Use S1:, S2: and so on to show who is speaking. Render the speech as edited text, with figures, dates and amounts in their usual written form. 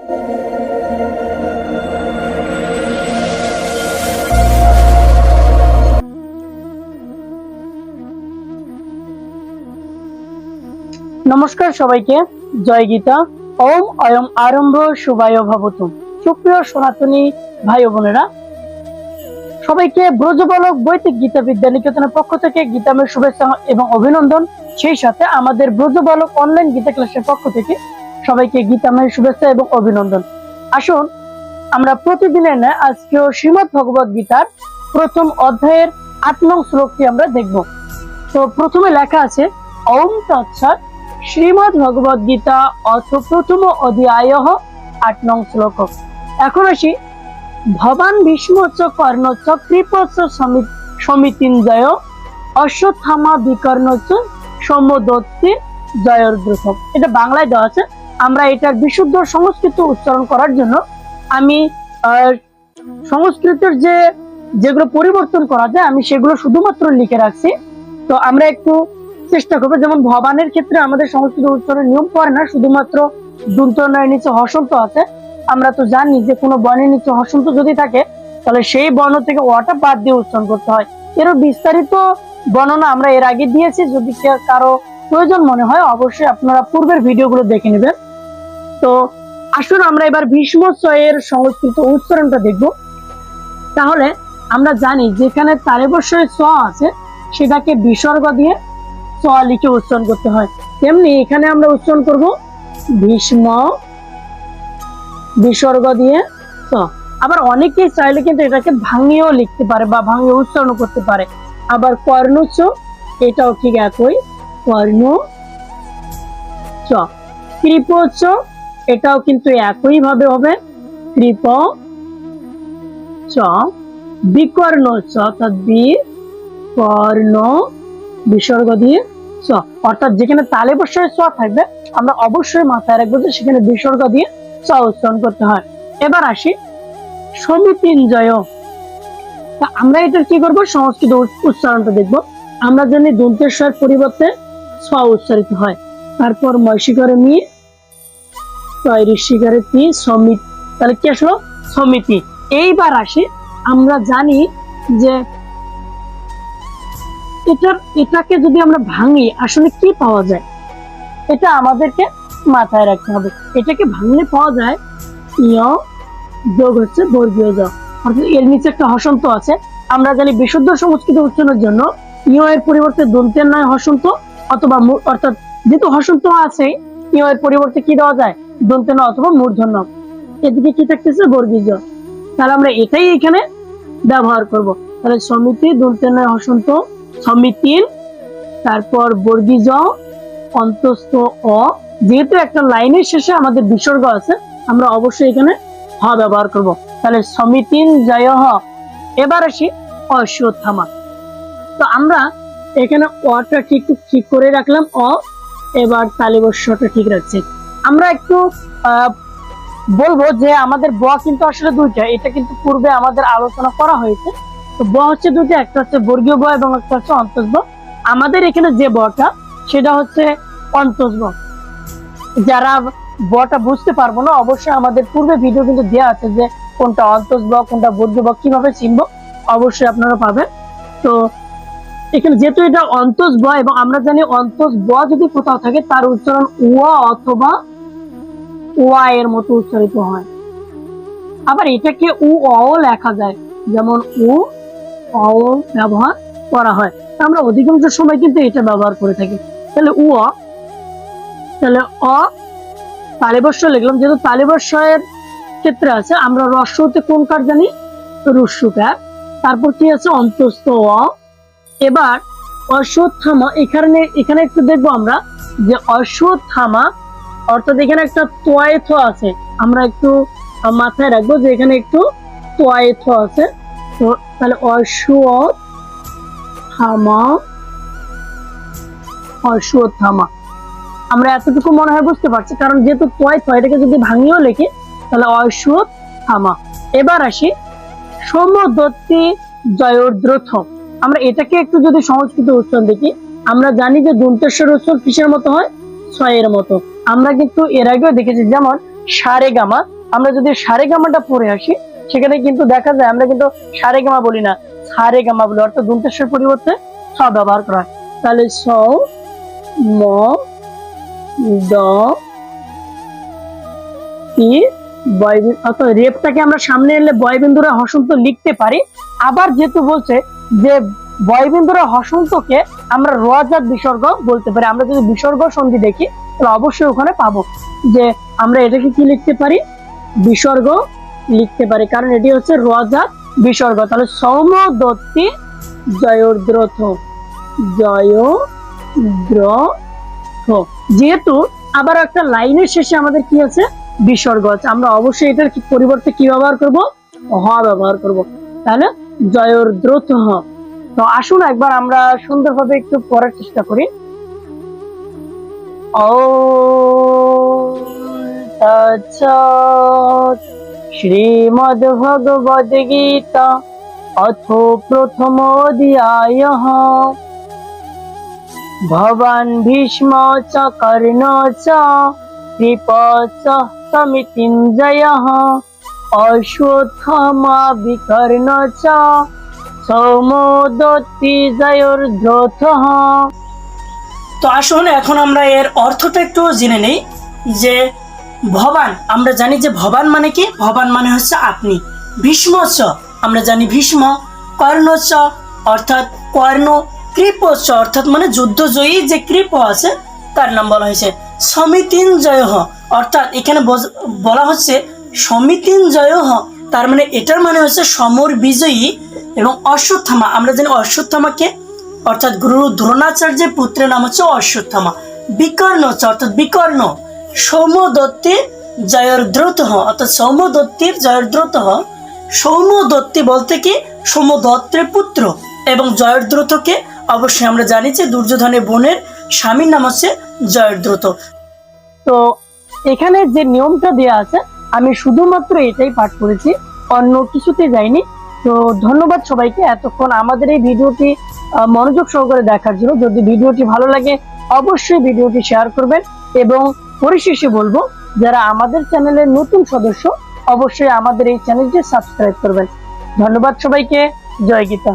S1: নমস্কার সবাইকে, জয় গীতা। ওম অয়ম আরম্ভ শুভায় ভবতু। সুপ্রিয় সনাতনী ভাই ও বোনেরা, সবাইকে ব্রজবালক বৈদিক গীতা বিদ্যা নিকেতনের পক্ষ থেকে গীতাময় শুভেচ্ছা এবং অভিনন্দন। সেই সাথে আমাদের ব্রজবালক অনলাইন গীতা ক্লাসের পক্ষ থেকে সবাইকে গীতাময় শুভেচ্ছা এবং অভিনন্দন। আসুন আমরা প্রতিদিনের ন্যায় আজকেও শ্রীমদ্ ভগবদ গীতার প্রথম অধ্যায়ের ৮ নং শ্লোকটি আমরা দেখব। তো প্রথমে লেখা আছে, ওম তৎসৎ শ্রীমদ্ ভগবদ গীতা অথ প্রথম অধ্যায় ৮ নং শ্লোক। এখন আসি, ভবান ভীষ্মচ কর্ণচ কৃপচ সমিতিঞ্জয় অশ্বত্থামা বিকর্ণচ সম্মদত্তি জয়দ্রুত। এটা বাংলায় দেওয়া আছে। আমরা এটার বিশুদ্ধ সংস্কৃত উচ্চারণ করার জন্য আমি সংস্কৃতের যেগুলো পরিবর্তন করা যায় আমি সেগুলো শুধুমাত্র লিখে রাখছি। তো আমরা একটু চেষ্টা করবো, যেমন ভবানের ক্ষেত্রে আমাদের সংস্কৃত উচ্চারণের নিয়ম করে না, শুধুমাত্র দন্তনয়ের নিচে হসন্ত আছে। আমরা তো জানি যে কোনো বর্ণের নিচে হসন্ত যদি থাকে তাহলে সেই বর্ণ থেকে ওটা বাদ দিয়ে উচ্চারণ করতে হয়। এর বিস্তারিত বর্ণনা আমরা এর আগে দিয়েছি, যদি কারো প্রয়োজন মনে হয় অবশ্যই আপনারা পূর্বের ভিডিওগুলো দেখে নেবেন। তো আসুন আমরা এবার ভীষ্মচয়ের সংস্কৃত উচ্চারণটা দেখব। তাহলে আমরা জানি যেখানে তালব্যস্বরে চ আছে সেটাকে বিসর্গ দিয়ে চ লিখে উচ্চারণ করতে হয়, তেমনি এখানে আমরা উচ্চারণ করব ভীষ্ম বিসর্গ দিয়ে চ। আবার অনেকেই চাইলে কিন্তু এটাকে ভাঙিয়েও লিখতে পারে বা ভাঙিয়ে উচ্চারণ করতে পারে। আবার কর্ণচ, এটাও ঠিক একই, কর্ণ চ। কৃপচ, এটাও কিন্তু একই ভাবে হবে, কৃপ চ। বিকর্ণ চ, অর্থাৎ বিকর্ণ বিসর্গ দিয়ে চ। অর্থাৎ যেখানে তালব্যস্বরে চ থাকবে আমরা অবশ্যই মাথায় রাখবো যে সেখানে বিসর্গ দিয়ে চ উচ্চারণ করতে হয়। এবার আসি সমিতিঞ্জয়। আমরা এটা কি করব, সংস্কৃত উচ্চারণটা দেখবো। আমরা জানি দন্তেশ্বর পরিবর্তে ছ উচ্চারিত হয়। তারপর ময়সিকারে মি, ঋষিকারে তি, সমিত, তাহলে কি আসলো সমিতি। এইবার আসি, আমরা জানি যে এটাকে যদি আমরা ভাঙি আসলে কি পাওয়া যায়, এটা আমাদেরকে মাথায় রাখতে হবে। এটাকে ভাঙলে পাওয়া যায় ইয় যোগ হচ্ছে বর্গীয় জ, অর্থাৎ এর নিচে একটা হসন্ত আছে। আমরা জানি বিশুদ্ধ সংস্কৃত উচ্চারণের জন্য ইয় এর পরিবর্তে দন্তের নয় হসন্ত, অথবা অর্থাৎ যেহেতু হসন্ত আছে ইয় এর পরিবর্তে কি দেওয়া যায়, দন্তের নয় অথবা মূর্ধন্য। এদিকে কি থাকতেছে, বর্গীয় জ। তাহলে আমরা এটাই এখানে ব্যবহার করব। তাহলে সমিতি দন্তের নয় হসন্ত, সমিতিন, তারপর বর্গীয় জ, অন্তস্থ অ। যেহেতু একটা লাইনের শেষে আমাদের বিসর্গ আছে আমরা অবশ্যই এখানে হ ব্যবহার করব। তাহলে সমিতিন জয় হ। এবার আসি অশ্বত্থামা। তো আমরা এখানে অটা ঠিক করে রাখলাম, অ। এবার তালব্যস্বরটা ঠিক রাখছি। আমরা একটু বলবো যে আমাদের ব কিন্তু আসলে দুইটা, এটা কিন্তু পূর্বে আমাদের আলোচনা করা হয়েছে। তো ব হচ্ছে দুইটা, একটা হচ্ছে বর্গীয় ব এবং একটা হচ্ছে অন্তস ব। আমাদের এখানে যে বটা সেটা হচ্ছে অন্তস ব। যারা বটা বুঝতে পারবো না অবশ্যই আমাদের পূর্বে ভিডিও কিন্তু দেওয়া আছে যে কোনটা অন্তস ব কোনটা বর্গীয় ব কিভাবে চিনবো, অবশ্যই আপনারা পাবেন। তো এখানে যেহেতু এটা অন্তস ব এবং আমরা জানি অন্তস ব যদি কোথাও থাকে তার উচ্চারণ উয়া অথবা ওয়া এর মতো উচ্চারিত হয়। আবার এটাকে উ অ লেখা যায়, যেমন উ অ ব্যবহার করা হয়। আমরা অধিকাংশ সময় কিন্তু এটা ব্যবহার করে থাকি। তাহলে উ অ, তাহলে অ তালব্যস্ব লিখলাম। যেহেতু তালব্যস্বের ক্ষেত্রে আছে আমরা হ্রস্বতে কোন কার জানি, রস্যকার। তারপর কি আছে, অন্তস্থ অ। এবার অশ্বত্থামা, এখানে একটু দেখবো আমরা যে অশ্বত্থামা অর্থাৎ এখানে একটা তোয়ায়থ আছে, আমরা একটু মাথায় রাখবো যে এখানে একটু তোয়ায়থ আছে। তো তাহলে অশ্বত্থামা, অশ্বত্থামা আমরা এতটুকু মনে হয় বুঝতে পারছি, কারণ যেহেতু তোয়ায়থ এটাকে যদি ভাঙিয়েও লিখি তাহলে অশ্বত্থামা। এবার আসি সম্মদত্তি জয়দ্রথ। আমরা এটাকে একটু যদি সংস্কৃত উচ্চারণ দেখি, আমরা জানি যে দন্তেশ্বর উচ্চারণ কিসের মতো হয়, ছয়ের মতো। আমরা কিন্তু এর আগেও দেখেছি, যেমন সারে গামা, আমরা যদি সারেগামাটা পড়ে আসি সেখানে কিন্তু দেখা যায় আমরা কিন্তু সারেগামা বলি না, সারেগামা বলি, অর্থাৎ দন্তের পরিবর্তে স ব্যবহার করা হয়। তাহলে স ম দ তি অর্থাৎ রেপটাকে আমরা সামনে এলে বয়বিন্দুরা হসন্ত লিখতে পারি। আবার যেহেতু বলছে যে বয়বিন্দুরা হসন্তকে আমরা রজাত বিসর্গ বলতে পারি। আমরা যদি বিসর্গ সন্ধি দেখি তাহলে অবশ্যই ওখানে পাবো যে আমরা এটাকে কি লিখতে পারি, বিসর্গ লিখতে পারি, কারণ এটি হচ্ছে রজাত বিসর্গ। তাহলে সৌমদত্তি জয়োদ্রথ, জয়োদ্রথ, যেহেতু আবার একটা লাইনের শেষে আমাদের কি আছে, বিসর্গ আছে, আমরা অবশ্যই এটার পরিবর্তে কি ব্যবহার করব, হ ব্যবহার করব। তাহলে জয়োদ্রথ। তো আসুন একবার আমরা সুন্দরভাবে একটু পড়ার চেষ্টা করি। ও তৎসৎ শ্রীমদ্ ভগবদ গীতা অথ প্রথম অধ্যায়ঃ ভবান ভীষ্ম চ কর্ণ চ কৃপ চ সমিতিঞ্জয়ঃ অশ্বত্থামা বিকর্ণ চ সৌমদত্তি জয়োর্দ্রথঃ। তো আসুন এখন আমরা এর অর্থটা একটু জেনে নেই। যে ভবান, আমরা জানি যে ভবান মানে কি, ভবান মানে হচ্ছে আপনি। ভীষ্ম চ, আমরা জানি ভীষ্ম। কর্ণ চ অর্থাৎ কর্ণ। কৃপ চ অর্থাৎ মানে যুদ্ধজয়ী যে কৃপ আছে তার নাম বলা হয়েছে। সমিতিঞ্জয় অর্থাৎ এখানে বলা হচ্ছে সমিতিঞ্জয়, তার মানে এটার মানে হচ্ছে সমর বিজয়ী। এবং অশ্বত্থামা, আমরা জানি অশ্বত্থামাকে অর্থাৎ গুরু দ্রোণাচার্যের পুত্রের নাম হচ্ছে অশ্বত্থামা। বিকর্ণ অর্থাৎ বিকর্ণ। সৌমদত্তির জয়োর্দ্রথ অর্থাৎ সৌমদত্তির জয়োর্দ্রথ। সৌমদত্তি বলতে কি সৌমদত্তের পুত্র, এবং জয়োর্দ্রথকে অবশ্যই আমরা জানি যে দুর্যোধনের বোনের স্বামীর নাম হচ্ছে জয়োর্দ্রথ। তো এখানে যে নিয়মটা দেওয়া আছে আমি শুধুমাত্র এটাই পাঠ করেছি, অন্য কিছুতে যাইনি। তো ধন্যবাদ সবাইকে এতক্ষণ আমাদের এই ভিডিওটি মনোযোগ সহকারে দেখার জন্য। যদি ভিডিওটি ভালো লাগে অবশ্যই ভিডিওটি শেয়ার করবেন, এবং পরিশেষে বলবো যারা আমাদের চ্যানেলের নতুন সদস্য অবশ্যই আমাদের এই চ্যানেলটি সাবস্ক্রাইব করবেন। ধন্যবাদ সবাইকে। জয় গীতা।